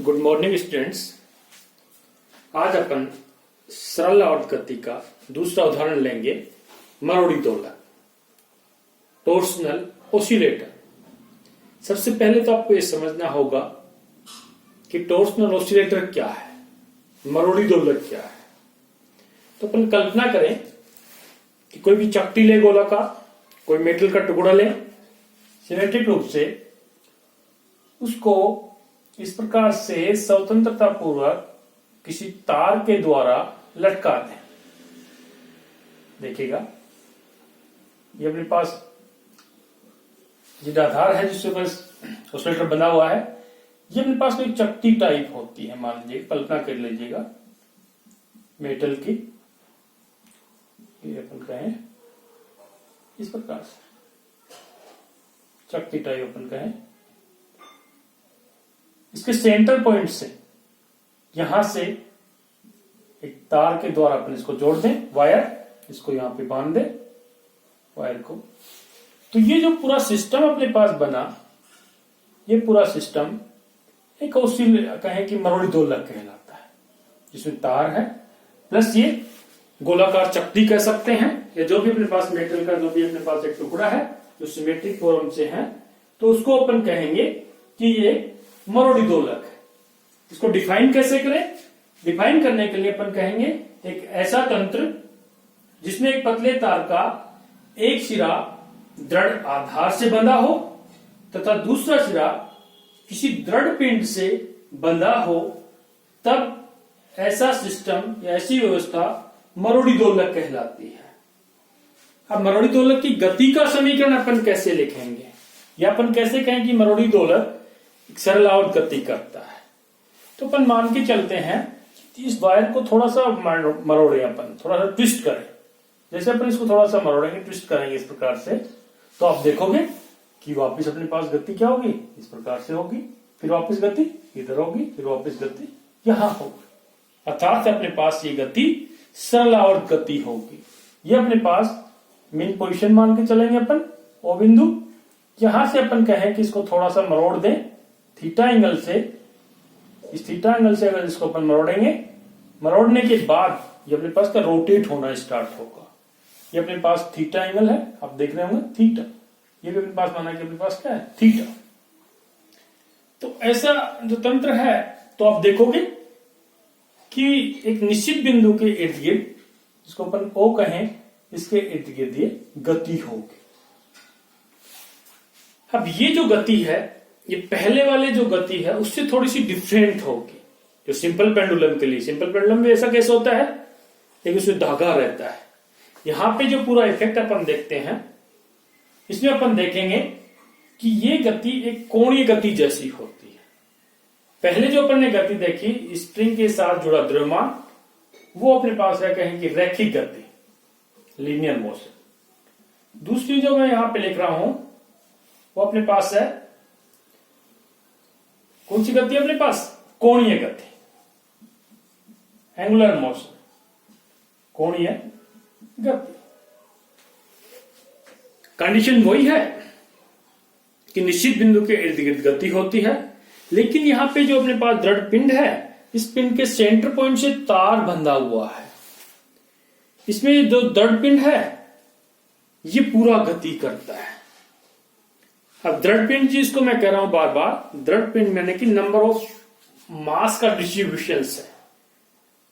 Good morning students. आज अपन सरल आवर्त गति का दूसरा उदाहरण लेंगे। मरोड़ी दोलक, टॉर्सनल ऑसिलेटर। सबसे पहले तो आपको यह समझना होगा कि टॉर्सनल ऑसिलेटर क्या है, मरोड़ी दोलक क्या है। तो अपन कल्पना करें कि कोई भी चकती ले गोला का, कोई मेटल का टुकड़ा ले, सिमेट्रिक रूप से उसको इस प्रकार से स्वतंत्रता पूर्वक किसी तार के द्वारा लटका दें। देखिएगा, ये अपने पास जो आधार है जिसके ऊपर ऑसिलेटर बना हुआ है, ये अपने पास कोई चकती टाइप होती है। मान लीजिए, कल्पना कर लीजिएगा मेटल की, ये अपन कहें इस प्रकार से चकती टाइप अपन कहें। इसके सेंटर पॉइंट से यहां से एक तार के द्वारा अपन इसको जोड़ दें, वायर, इसको यहां पे बांध दें वायर को। तो ये जो पूरा सिस्टम अपने पास बना, ये पूरा सिस्टम एक कहें कि मरोड़ी दोलक कहलाता है, जिसमें तार है प्लस ये गोलाकार चकती कह सकते हैं, या जो भी अपने पास मेटल का जो भी अपने पास एक टुकड़ा है जो सिमेट्रिक फॉर्म से है, तो उसको अपन कहेंगे कि ये मरोड़ी दोलक है। इसको डिफाइन कैसे करें? डिफाइन करने के लिए अपन कहेंगे एक ऐसा तंत्र जिसमें एक पतले तार का एक सिरा दृढ़ आधार से बंधा हो तथा दूसरा सिरा किसी दृढ़ पिंड से बंधा हो, तब ऐसा सिस्टम या ऐसी व्यवस्था मरोड़ी दोलक कहलाती है। अब मरोड़ी दोलक की गति का समीकरण अपन कैसे लिखेंगे, या अपन कैसे कहें कि मरोड़ी दोलक सरल आवर्त गति करता है। तो अपन मान के चलते हैं कि इस वायर को थोड़ा सा मरोड़े, अपन थोड़ा सा ट्विस्ट करें। जैसे अपन इसको थोड़ा सा मरोड़ेंगे, ट्विस्ट करेंगे इस प्रकार से, तो आप देखोगे कि वापस अपने पास गति क्या होगी, इस प्रकार से होगी। फिर वापस गति इधर होगी, फिर वापस गति यहां होगी। अर्थात अपने पास ये गति सरल आवर्त गति होगी। ये अपने पास मेन पोजीशन मान के चलेंगे अपन, ओ बिंदु। यहां से अपन कहें कि इसको थोड़ा सा मरोड़ दें थीटा एंगल से। इस थीटा एंगल से अगर इसको अपन मरोड़ेंगे, मरोड़ने के बाद ये अपने पास का रोटेट होना स्टार्ट होगा। ये अपने पास थीटा एंगल है, आप देख रहे होंगे थीटा, ये भी अपने पास माना कि अपने पास क्या है, थीटा। तो ऐसा जो तंत्र है, तो आप देखोगे कि एक निश्चित बिंदु के इर्द गिर्द, जिसको अपन ओ कहें, इसके इर्द गिर्द ये गति होगी। अब ये जो गति है, ये पहले वाले जो गति है उससे थोड़ी सी डिफरेंट होगी। जो सिंपल पेंडुलम के लिए, सिंपल पेंडुलम में ऐसा कैसे होता है, लेकिन उसमें धागा रहता है। यहां पे जो पूरा इफेक्ट अपन देखते हैं, इसमें अपन देखेंगे कि ये गति एक कोणीय गति जैसी होती है। पहले जो अपन ने गति देखी, स्प्रिंग के साथ जुड़ा द्रव्यमान, वो अपने पास है कहें कि रैखिक गति, लीनियर मोशन। दूसरी जो मैं यहां पे लिख रहा हूं, वो अपने पास है कौन सी गति? अपने पास कोणीय गति, एंगुलर मोशन, कोणीय गति। कंडीशन वही है कि निश्चित बिंदु के इर्द गिर्द गति होती है, लेकिन यहां पे जो अपने पास दृढ़ पिंड है, इस पिंड के सेंटर पॉइंट से तार बंधा हुआ है। इसमें जो दृढ़ पिंड है, ये पूरा गति करता है। अब दृढ़ पिंड, जिसको मैं कह रहा हूं बार बार, दृढ़ पिंड मैंने कि नंबर ऑफ मास का डिस्ट्रीब्यूशन है।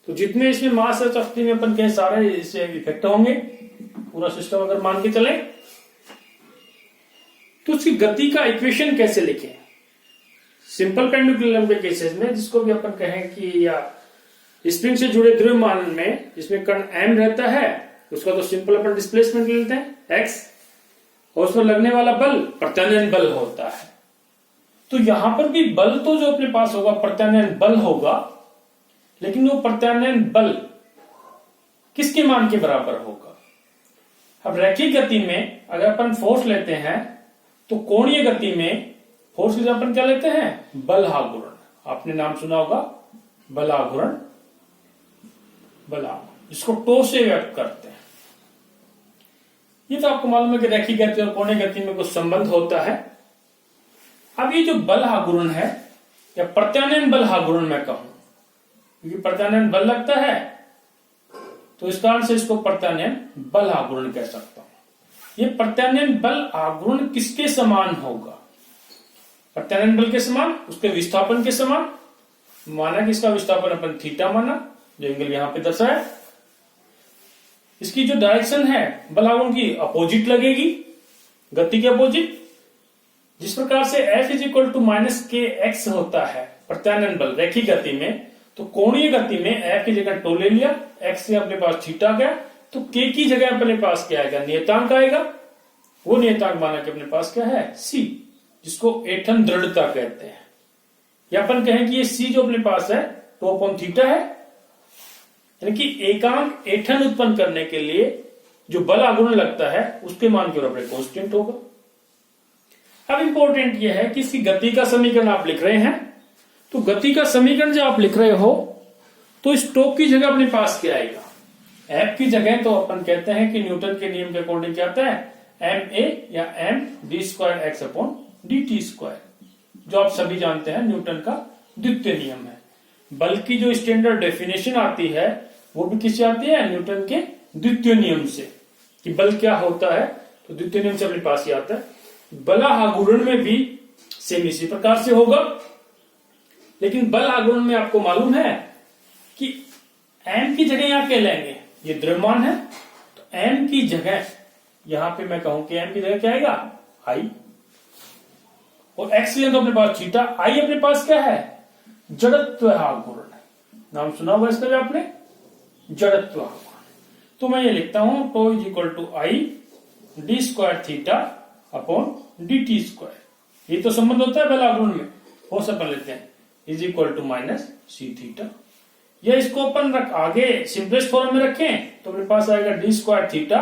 तो जितने इसमें मास है चकती में, अपन कहें सारे इससे इफेक्ट होंगे। पूरा सिस्टम अगर मान के चले, तो उसकी गति का इक्वेशन कैसे लिखें? सिंपल पेंडुलम के केसेस में, जिसको भी अपन कहें कि या स्प्रिंग से जुड़े द्रव्यमान में जिसमें कण m रहता है, उसका तो सिंपल अपन डिस्प्लेसमेंट लेते हैं x, और उसमें लगने वाला बल प्रत्यानयन बल होता है। तो यहां पर भी बल तो जो अपने पास होगा प्रत्यानयन बल होगा, लेकिन वो प्रत्यानयन बल किसके मान के बराबर होगा? अब रैखिक गति में अगर अपन फोर्स लेते हैं, तो कोणीय गति में फोर्स की अपन क्या लेते हैं? बल आघूर्ण। आपने नाम सुना होगा बल आघूर्ण, जिसको टो से व्यक्त करते हैं। ये तो आपको मालूम है कि रैखिक गति और कोणीय गति में कुछ संबंध होता है। अब ये जो बल आघूर्ण है, या प्रत्यानयन बल आघूर्ण मैं कहूं, क्योंकि प्रत्यानयन बल लगता है तो इस कारण से इसको प्रत्यानयन बल आघूर्ण कह सकता हूं। ये प्रत्यानयन बल आघूर्ण किसके समान होगा? प्रत्यानयन बल के समान, उसके विस्थापन के समान। माना कि इसका विस्थापन अपन थीटा माना, जो एंगल यहां पे दर्शाया। इसकी जो डायरेक्शन है बल आघूर्ण की अपोजिट लगेगी, गति के अपोजिट। जिस प्रकार से F is equal to minus K X होता है प्रत्यानयन बल रैखिक गति में, तो कोणीय गति में F की जगह टो ले लिया, x से अपने पास थीटा गया, तो k की जगह अपने पास क्या आएगा? नियतांक आएगा। वो नियतांक माना कि अपने पास क्या है? c, जिसको एठन दृढ़ता कहते हैं। या अपन कहें कि ये c जो अपने पास है टो अपॉन थीटा है, यानी कि एकांक एठन उत्पन्न करने के लिए जो बल आघूर्ण लगता है उसके मान के बराबर कांस्टेंट होगा। अब इंपॉर्टेंट यह है कि इसकी गति का समीकरण आप लिख रहे हैं, तो गति का समीकरण जब आप लिख रहे हो तो स्टोक की जगह अपने पास क्या आएगा? एफ की जगह तो अपन कहते हैं कि न्यूटन के नियम के अकॉर्डिंग क्या आता है? एम ए या M D square X upon D T square, जो आप सभी जानते हैं न्यूटन का द्वितीय नियम है। बल्कि जो स्टैंडर्ड डेफिनेशन आती है वो भी किससे आती है? न्यूटन के द्वितीय नियम से, कि बल क्या होता है। तो द्वितीय नियम से अपने पास ही आता है। बल आघूर्ण में भी सेम इसी प्रकार से होगा, लेकिन बल आघूर्ण में आपको मालूम है कि m की जगह यहां क्या लेंगे? ये द्रव्यमान है, तो m की जगह यहां पे मैं कहूं कि m की जगह क्या आएगा? I, और x की जगह अपने पास थीटा। I अपने पास क्या है? जड़त्व आघूर्ण। नाम सुना होगा इसका भी आपने, जड़त्व आघूर्ण। तो मैं ये लिखता हूं tau is equal to I D square theta upon D T square. ये तो संबंध होता है बल आघूर्ण में, वो सब बन लेते हैं, is equal to minus C theta. या इसको अपन आगे सिंपलेस्ट फॉर्म में रखें तो अपने पास आएगा D square theta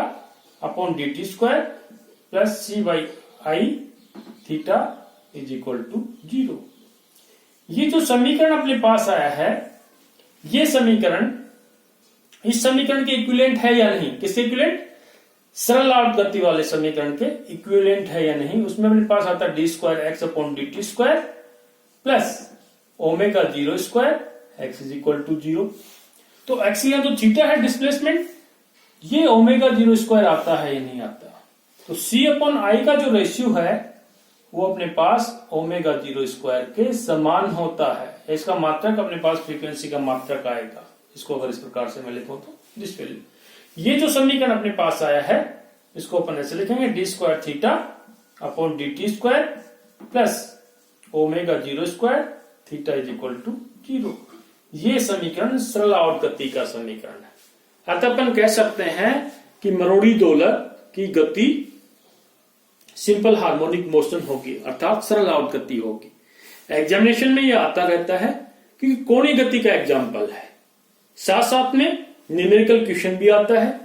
upon D T square plus C by I theta is equal to 0। ये जो समीकरण अपने पास आया है, ये समीकरण इस समीकरण के इक्विवेलेंट है या नहीं? किसके इक्विवेलेंट? सरल आवर्त गति वाले समीकरण के इक्विवेलेंट है या नहीं? उसमें अपने पास आता है D square X upon D T square plus omega 0 square X is equal to 0। तो एक्स या तो थीटा है डिस्प्लेसमेंट, ये ओमेगा 0 स्क्वायर आता है या नहीं आता? तो सी अपॉन आई का जो रेशियो है वो अपने पास ओमेगा 0 स्क्वायर के समान होता है। इसका मात्रक अपने पास फ्रीक्वेंसी का मात्रक आएगा। इसको अगर इस प्रकार से मैं लिखूं तो दिस वैल्यू, ये जो समीकरण अपने पास आया है इसको अपन ऐसे लिखेंगे D square theta upon D T square plus omega 0 square theta is equal to 0। ये समीकरण सरल आवर्त गति का समीकरण है। अतः अपन कह सकते हैं कि मरोड़ी दोलक की गति सिंपल हार्मोनिक मोशन होगी, अर्थात सरल आवर्त गति होगी। एग्जामिनेशन में यह आता रहता है क्योंकि कोणीय गति का एग्जाम्पल है, साथ साथ में न्यूमेरिकल क्वेश्चन भी आता है।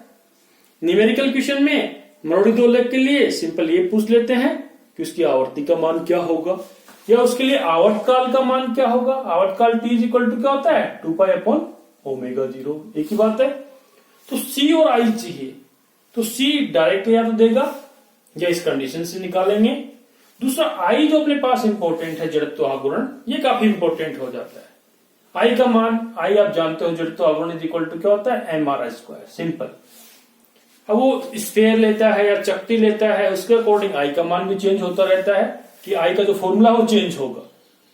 न्यूमेरिकल क्वेश्चन में मरोड़ी दोलक के लिए सिंपल ये पूछ लेते हैं कि उसकी आवर्ती का मान क्या होगा, या उसके लिए आवर्त काल का मान क्या होगा। आवर्त काल t इज इक्वल टू क्या होता है? 2 पाई अपॉन ओमेगा 0, एक ही बात है। तो c और i चाहिए, तो c डायरेक्ट या तो देगा या इस कंडीशन से निकालेंगे। दूसरा i जो अपने पास इंपॉर्टेंट है, जड़त्व आघूर्ण, ये काफी इंपॉर्टेंट हो जाता है। I का मान, I आप जानते हो जड़त्व आघूर्ण इज इक्वल टू क्या होता है? mr square, simple. अब वो स्फीयर लेता है या चकती लेता है, उसके अकॉर्डिंग I का मान भी चेंज होता रहता है कि I का जो फॉर्मूला हो चेंज होगा।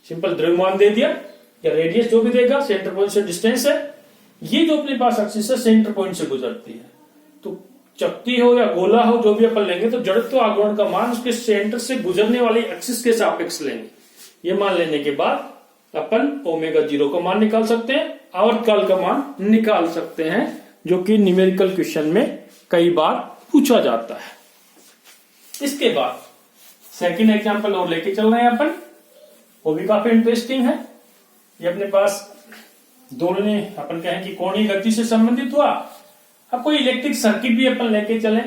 सिंपल द्रव्यमान दे दिया या रेडियस जो भी देगा, सेंटर पॉइंट से डिस्टेंस है, ये जो अपने पास एक्सिस है सेंटर पॉइंट से गुजरती है। तो चकती हो या गोला हो, जो भी अपन लेंगे, तो जड़त्व आघूर्ण का मान उसके सेंटर से गुजरने वाली एक्सिस के सापेक्ष लेंगे। ये मान लेने के बाद अपन ओमेगा 0 का मान निकाल सकते हैं, आवर्तकाल का मान निकाल सकते हैं, जो कि न्यूमेरिकल क्वेश्चन में कई बार पूछा जाता है। इसके बाद सेकंड एग्जांपल और लेके चल रहे हैं अपन, वो भी काफी इंटरेस्टिंग है। ये अपने पास दोनों अपन कहें कि कोणीय गति से संबंधित हुआ। अब कोई इलेक्ट्रिक सर्किट भी अपन लेके चले,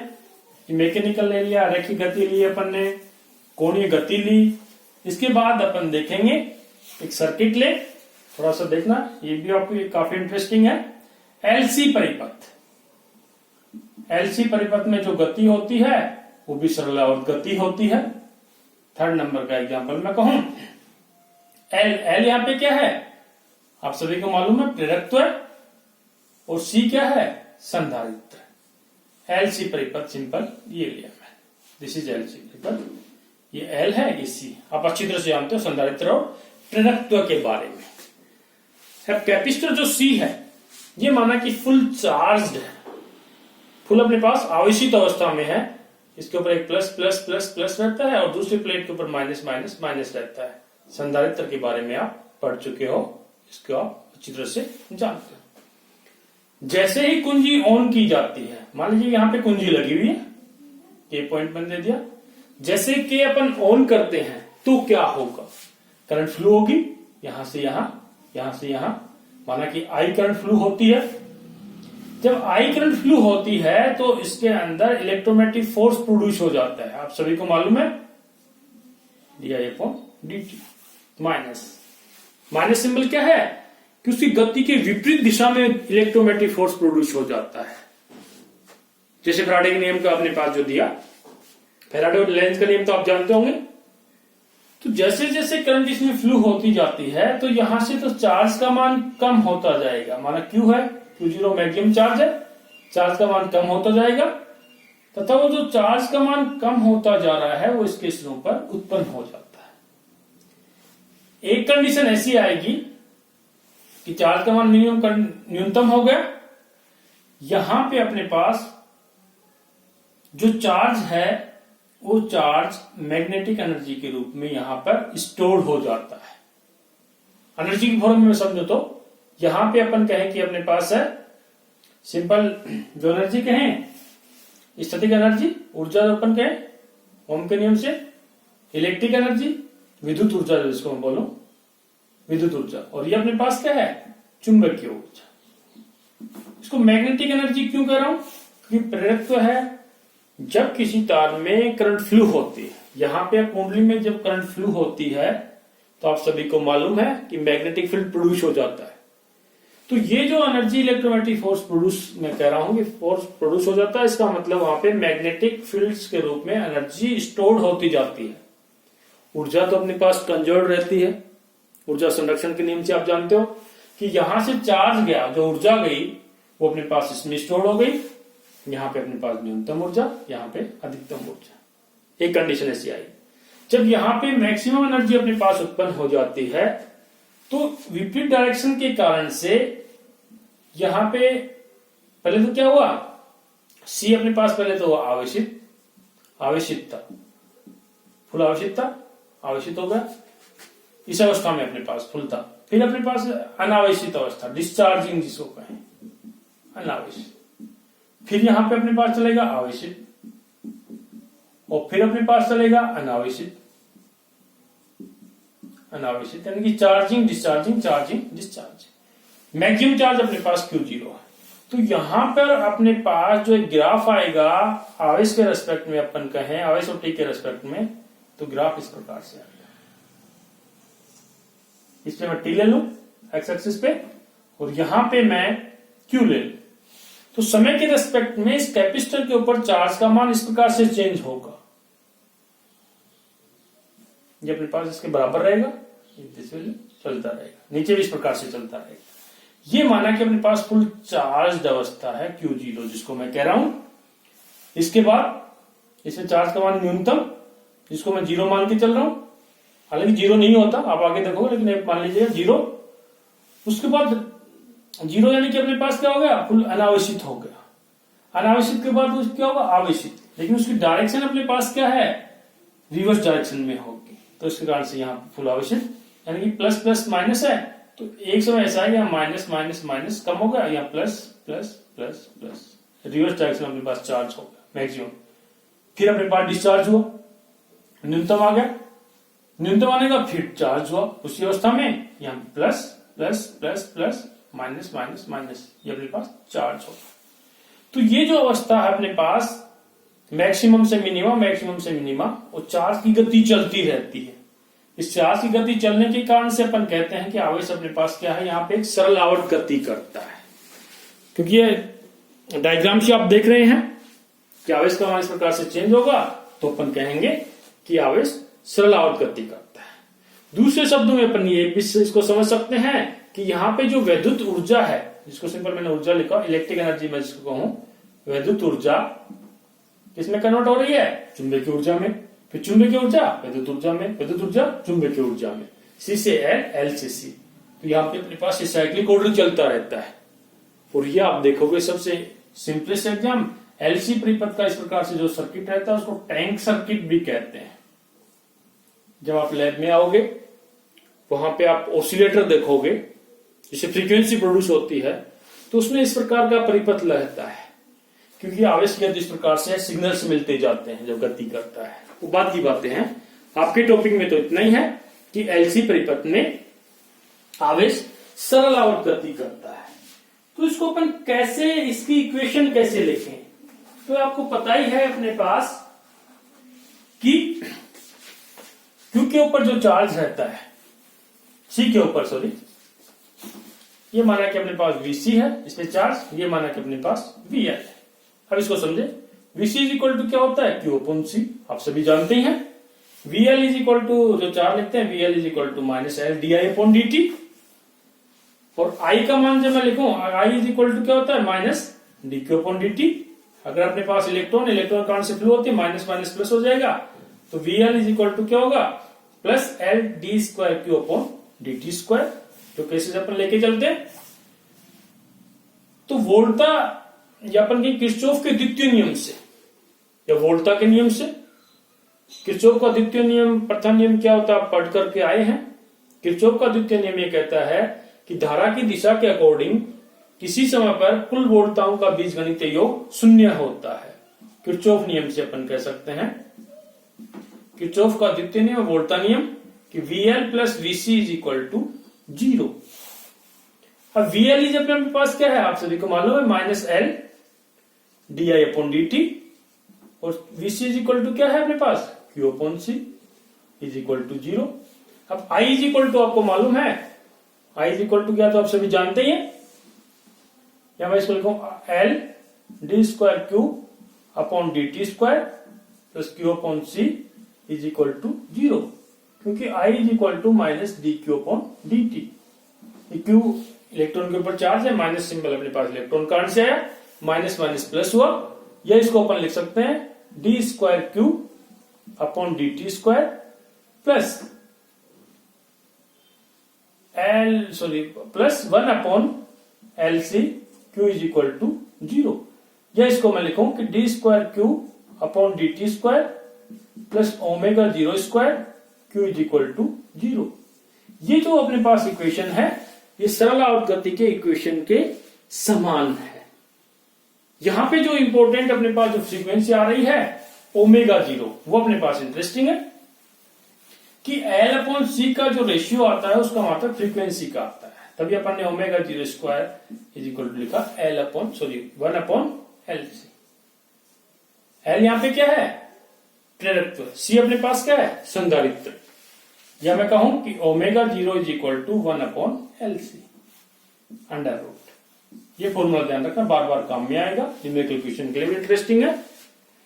मैकेनिकल ले लिया, रैखिक गति ली अपन ने, कोणीय गति ली। इसके बाद अपन देखेंगे एक सर्किट ले, थोड़ा सा देखना, ये भी आपको काफी इंटरेस्टिंग है। एलसी परिपथ, एलसी परिपथ में जो गति होती है वो भी सरल आवर्त गति होती है। थर्ड नंबर का एग्जांपल मैं कहूं, एल, एल यहां पे क्या है आप सभी को मालूम है, प्रेरकत्व है, और सी क्या है, संधारित्र। एल सी परिपथ सिंपल ये लिया मैं, दिस इज एल सी परिपथ, ये एल है, ये सी, आप अच्छी तरह से जानते हो संधारित्र और प्रेरकत्व के बारे में। कैपेसिटर जो सी है ये माना कि फुल चार्ज्ड है, फुल अपने पास आवेशित अवस्था में है, इसके ऊपर एक प्लस प्लस प्लस प्लस रहता है और दूसरी प्लेट के ऊपर माइनस माइनस माइनस रहता है। संधारित्र के बारे में आप पढ़ चुके हो, इसको आप अच्छी तरह से जानते हो। जैसे ही कुंजी ऑन की जाती है, मान लीजिए यहां पे कुंजी लगी हुई है, के पॉइंट मैंने दे दिया, जैसे कि अपन ऑन करते हैं तो क्या होगा, करंट फ्लो होगी, यहां से यहां, यहां से यहां, माना कि आई करंट फ्लो होती है। जब आई करंट फ्लो होती है तो इसके अंदर इलेक्ट्रोमैग्नेटिक फोर्स प्रोड्यूस हो जाता है, आप सभी को मालूम है, dt माइनस, माइनस सिंबल क्या है कि उसकी गति के विपरीत दिशा में इलेक्ट्रोमैग्नेटिक फोर्स प्रोड्यूस हो जाता है। जैसे फैराडे के नियम का अपने पास जो दिया, फैराडे और लेंज का नियम तो आप जानते होंगे। तो जैसे जैसे करंट इसमें फ्लो होती जाती है तो यहां से तो चार्ज का मान कम होता जाएगा, माना क्यू है, Q0 मैक्सिमम चार्ज है, चार्ज का मान कम होता जाएगा, तथा वो जो चार्ज का मान कम होता जा रहा है वो इसके सिरों पर उत्पन्न हो जाता है। एक कंडीशन ऐसी आएगी कि चार्ज का मान न्यूनतम हो गया, यहां पे अपने पास जो चार्ज है वो चार्ज मैग्नेटिक एनर्जी के रूप में यहां पर स्टोर हो जाता है। एनर्जी की फॉर्म में समझो तो यहां पे अपन कहें कि अपने पास है सिंपल जो एनर्जी कहें स्टैटिक एनर्जी, ऊर्जा जो अपन कहें ओम के नियम से, इलेक्ट्रिक एनर्जी, विद्युत ऊर्जा जिसको हम बोलो विद्युत ऊर्जा, और ये अपने पास क्या है, चुंबकीय ऊर्जा। इसको मैग्नेटिक एनर्जी क्यों कह रहा हूं, क्योंकि प्रेरकत्व है, जब किसी तार में करंट फ्लो होती है, यहां पे कुंडली में जब करंट फ्लो होती है तो आप सभी को मालूम है कि मैग्नेटिक फील्ड प्रोड्यूस हो जाता है। तो ये जो एनर्जी इलेक्ट्रोमैग्नेटिक फोर्स प्रोड्यूस, मैं कह रहा हूं कि फोर्स प्रोड्यूस हो जाता है, इसका मतलब वहां पे मैग्नेटिक फील्ड्स के रूप में एनर्जी स्टोर्ड होती जाती है। ऊर्जा तो अपने पास कंजर्व रहती है, ऊर्जा संरक्षण के नियम से आप जानते हो कि यहां से चार्ज गया, जो ऊर्जा गई वो अपने पास इसमें स्टोर हो गई, यहां पे अपने पास न्यूनतम ऊर्जा, यहां पे अधिकतम ऊर्जा। एक कंडीशन ऐसी आई, जब यहां पे मैक्सिमम एनर्जी अपने पास उत्पन्न हो जाती है तो विपरीत डायरेक्शन के कारण से यहां पे पहले तो क्या हुआ, सी अपने पास पहले तो आवेशित, आवेशित था, फुल आवेशित था, आवेशित हो गया, इस अवस्था में अपने पास फुल था। फिर अपने पास अनावेशित अवस्था, डिस्चार्जिंग जिसको कहें, अनावेशित। फिर यहां पे अपने पास चलेगा आवेशित, और फिर अपने पास चलेगा अनावेशित, अनावेशित, यानी कि charging discharging, charging discharging. Maximum charge अपने पास Q0 है। तो यहां पर अपने पास जो एक ग्राफ आएगा आवेश के रेस्पेक्ट में, अपन कहें आवेश और टी के रेस्पेक्ट में, तो ग्राफ इस प्रकार से आएगा। इस पे मैं टी ले लू एक्स एक्सिस पे, और यहां पे मैं Q ले लू, तो समय के रेस्पेक्ट में इस कैपेसिटर के ऊपर चार्ज का मान इस प्रकार से चेंज होगा। ये अपने पास इसके बराबर रहेगा, चलता रहेगा, नीचे भी इस प्रकार से चलता रहेगा। ये माना कि अपने पास फुल चार्ज अवस्था है Q0 जिसको मैं कह रहा हूं। इसके बाद इसमें चार्ज का मान न्यूनतम, जिसको मैं 0 मान के चल रहा हूं, हालांकि 0 नहीं होता, आप आगे देखोगे, लेकिन मान लीजिए 0। उसके बाद 0 यानी कि अपने पास क्या हो गया, फुल अनावेशित हो गया। अनावेशित के बाद क्या होगा, आवेशित, लेकिन उसकी डायरेक्शन अपने पास क्या है, रिवर्स डायरेक्शन में होगी। तो इसके कारण से यहाँ फुल आवेशित, यानी कि प्लस प्लस माइनस है, तो एक समय ऐसा है यहाँ माइनस माइनस माइनस कम हो गया, यहाँ plus plus plus plus, reverse direction अपने पास चार्ज हो गया मैक्सिमम। फिर अपने पास डिस्चार्ज हुआ, न्यूनतम आ गया, न्यूनतम आने का फिर चार्ज हुआ उसी अवस्था में, यहाँ plus plus plus plus minus minus minus, ये अपने पास चार्ज होगा। तो ये जो अवस्था है अपने पास मैक्सिमम से मिनिमम, मैक्सिमम से मिनिमम, और चार्ज की गति चलती रहती है। इस चार्ज की गति चलने के कारण से अपन कहते हैं कि आवेश अपने पास क्या है, यहाँ पे एक सरल आवर्त गति करता है। क्योंकि ये डायग्राम से आप देख रहे हैं कि आवेश का मान इस प्रकार से चेंज होगा, तो अपन कहेंगे कि आवेश सरल आवर्त गति करता है। दूसरे शब्दों में अपन ये भी इसको समझ सकते हैं कि यहाँ पे जो वैद्युत ऊर्जा है, जिसको सिंपल मैंने ऊर्जा लिखा, इलेक्ट्रिक एनर्जी मैं जिसको कहूं, वैद्युत ऊर्जा किसमें कन्वर्ट हो रही है? चुंबकीय ऊर्जा में। फिर चुंबकीय ऊर्जा वैद्युत ऊर्जा में, वैद्युत ऊर्जा चुंबकीय ऊर्जा में, सी से एल, एल से सी। तो यहाँ पे अपने पास साइक्लिक ऑर्डर चलता रहता है। और ये आप देखोगे सबसे सिंपलेस्ट एग्जाम, एलसी परिपथ का इस प्रकार से जो सर्किट रहता है उसको टैंक सर्किट भी कहते हैं। जब आप लैब में आओगे वहां पे आप ऑसिलेटर देखोगे, जिससे फ्रीक्वेंसी प्रोड्यूस होती है, तो उसमें इस प्रकार का परिपथ रहता है, क्योंकि आवेश गति इस प्रकार से सिग्नल्स मिलते जाते हैं जब गति करता है। वो बात की बातें हैं। आपके टॉपिक में तो इतना ही है कि एलसी परिपथ में आवेश सरल आवर्त गति करता है। तो इसको अपन कैसे, इसकी इक्वेशन कैसे लिखें, तो आपको पता ही है अपने पास कि Q के ऊपर जो चार्ज रहता है, C के ऊपर सॉरी, ये माना कि अपने पास Vc है, इसमें चार्ज, ये माना कि अपने पास Vl है। अब इसको समझे, Vc इज इक्वल टू क्या होता है? Q अपॉन C, आप सभी जानते ही हैं। Vl इज इक्वल टू, जो चार्ज लिखते हैं, Vl is equal to minus L d I upon D t. और I का मान जब मैं लिखूं, I इज इक्वल टू क्या होता है? Minus d q upon D T. अगर अपने पास इलेक्ट्रॉन करंट से फ्लो होती है, माइनस माइनस प्लस हो जाएगा, तो Vl इज इक्वल टू क्या होगा? Plus L d square q upon D T square. जो केसेस अपन लेके चलते हैं, तो वोल्टा या अपन की किरचॉफ के द्वितीय नियम से या वोल्टा के नियम से, किरचॉफ का द्वितीय नियम, प्रथम नियम क्या होता है आप पढ़ करके आए हैं। किरचॉफ का द्वितीय नियम ये कहता है कि धारा की दिशा के अकॉर्डिंग किसी समय पर कुल वोल्टाओं का बीजगणितीय योग शून्य होता है। किरचॉफ नियम से अपन कह सकते हैं, किरचॉफ का द्वितीय नियम, वोल्टा नियम, कि VL plus VC is equal to 0। अब VL इज अपने पास क्या है, आप सभी को मालूम है, minus L d I upon D t. और VC इज इक्वल टू क्या है अपने पास? Q upon C is equal to 0। अब I इज इक्वल टू आपको मालूम है, I इज इक्वल टू क्या, तो आप सभी जानते ही हैं। या मैं इसको लिखूं L d square q upon D T square plus q upon C is equal to 0, क्योंकि I is equal to minus d q upon D t. Q electron के ऊपर चार्ज है, माइनस सिंबल अपने पास इलेक्ट्रॉन करंट से आया, minus minus plus हुआ, या इसको अपन लिख सकते हैं d square q upon D T square plus plus 1 upon L C q is equal to 0। या इसको मैं लिखूं कि d square q upon D T square plus omega 0 square q is equal to 0। ये जो अपने पास इक्वेशन है, ये सरल आवर्त गति के इक्वेशन के समान है। यहां पे जो इंपॉर्टेंट अपने पास जो फ्रीक्वेंसी आ रही है ओमेगा 0, वो अपने पास इंटरेस्टिंग है कि एल अपॉन सी का जो रेशियो आता है उसका मात्रक फ्रीक्वेंसी का आता है। तभी अपन ने omega 0 square is equal to लिखा L upon 1 upon L C. L यहां पे क्या है? प्रेरकत्व। सी अपने पास क्या है? संधारित्र। या मैं कहूं कि omega 0 is equal to 1 upon L C under root. ये फॉर्मूला ध्यान रखना, बार बार काम में आएगा, न्यूमेरिकल इक्वेशन के लिए इंटरेस्टिंग है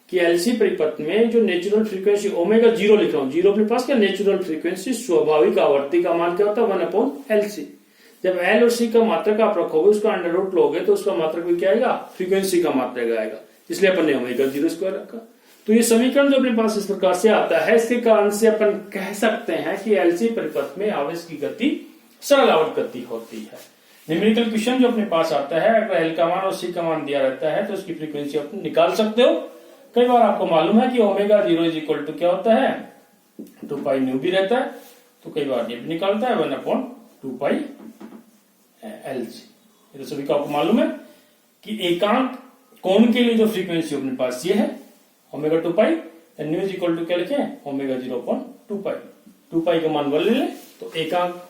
कि एलसी परिपथ में जो नेचुरल फ्रीक्वेंसी ओमेगा 0 लिख रहा हूं, 0 अपने पास क्या? नेचुरल फ्रीक्वेंसी, स्वाभाविक आवर्ती का मान क्या होता है? 1 अपॉन एल सी। जब एल और सी का मात्रक आप रखोगे, उसका अंडर रूट लोगे, तो उसका मात्रक भी क्या आएगा? फ्रीक्वेंसी का मात्रक आएगा, इसलिए अपन ने ओमेगा 0 स्क्वायर रखा। तो ये समीकरण जो अपने पास इस प्रकार से आता है, इसके कारण से अपन कह सकते हैं कि एलसी परिपथ में आवेश की गति सरल आवर्त गति होती है। न्यूमेरिकल क्वेश्चन जो अपने पास आता है, अगर एल का मान और सी का मान दिया रहता है तो उसकी फ्रीक्वेंसी आप निकाल सकते हो। कई बार आपको मालूम है कि ओमेगा 0 इज इक्वल टू क्या होता है? 2 पाई न्यू भी रहता है, तो कई बार ये भी निकालता है 1 अपॉन 2 पाई एल सी। तो सभी को आपको मालूम है कि एकांक कोण के लिए जो फ्रीक्वेंसी अपने पास ये है omega 2 pi, nu is equal to क्या लिखे? ओमेगा 0 अपॉन 2 पाई। 2 पाई का मान 1 ले ले, तो एकांक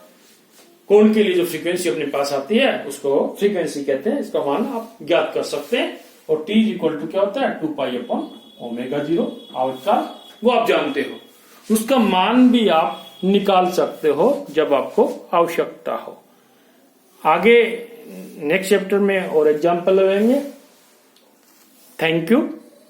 कोण के लिए जो फ्रीक्वेंसी अपने पास आती है उसको फ्रीक्वेंसी कहते हैं। इसका मान आप ज्ञात कर सकते हैं। और टी इज इक्वल टू क्या होता है? 2 पाई अपॉन ओमेगा 0 आवर्तकाल, वो आप जानते हो। उसका मान भी आप निकाल सकते हो जब आपको आवश्यकता हो। आगे नेक्स्ट चैप्टर में और एग्जाम्पल लगाएंगे। Thank you.